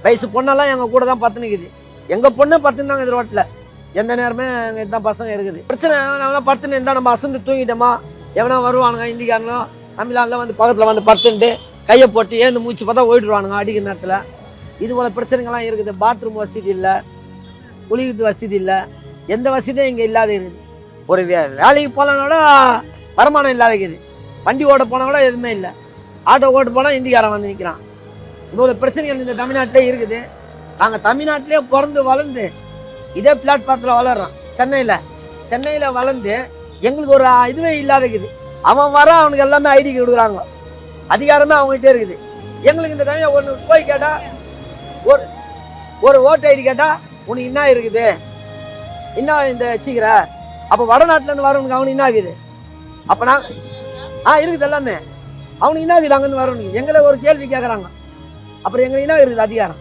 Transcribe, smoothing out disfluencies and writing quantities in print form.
வயசு பொண்ணெல்லாம் எங்கள் கூட தான் பத்து நிற்குது. எங்கள் பொண்ணு பத்துந்தாங்க இது ரோட்டில் எந்த நேரமே எங்கிட்ட தான் பசங்க இருக்குது. பிரச்சனை எவனா பத்துன்னு இருந்தால் நம்ம அசந்து தூங்கிட்டோமா, எவனா வருவானுங்க இந்திக்காரனோ தமிழ்நாட்டில் வந்து பக்கத்தில் வந்து பத்துன்ட்டு கையை போட்டு ஏந்து மூச்சு பார்த்தா ஓடிடுவானுங்க அடிக்கிற நேரத்தில். இது போல பிரச்சனைகள்லாம் இருக்குது. பாத்ரூம் வசதி இல்லை, குளிக்கிறது வசதி இல்லை, எந்த வசதியும் இங்கே இல்லாத இருக்குது. ஒரு வேலைக்கு போகலனோட வருமானம் இல்லாத இருக்குது. வண்டி ஓட்ட போனால் கூட எதுவுமே இல்லை. ஆட்டோ ஓட்டு போனால் இந்திக்காரன் வந்து நிற்கிறான். இவ்வளோ பிரச்சனைகள் இந்த தமிழ்நாட்டிலே இருக்குது. நாங்கள் தமிழ்நாட்டிலே பிறந்து வளர்ந்து இதே பிளாட்பாரத்தில் வளர்றோம். சென்னையில் வளர்ந்து எங்களுக்கு ஒரு இதுவே இல்லாத இருக்குது. அவன் வர அவனுக்கு எல்லாமே ஐடி கொடுக்குறாங்க, அதிகாரமே அவங்ககிட்டே இருக்குது. எங்களுக்கு இந்த தமிழ் ஒன்று போய் கேட்டால் ஒரு ஓட்டு ஐடி கேட்டால் உனக்கு என்ன இருக்குது, என்ன இந்த வச்சுக்கிற, அப்போ வடநாட்டிலேருந்து வரவனுக்கு அவனுக்கு என்ன ஆகுது, அப்போ நான் இருக்குது எல்லாமே அவனுக்கு என்ன ஆகுது. அங்கேருந்து வரவனுக்கு எங்களை ஒரு கேள்வி கேட்குறாங்க, அப்புறம் எங்களுக்கு என்ன இருக்குது அதிகாரம்.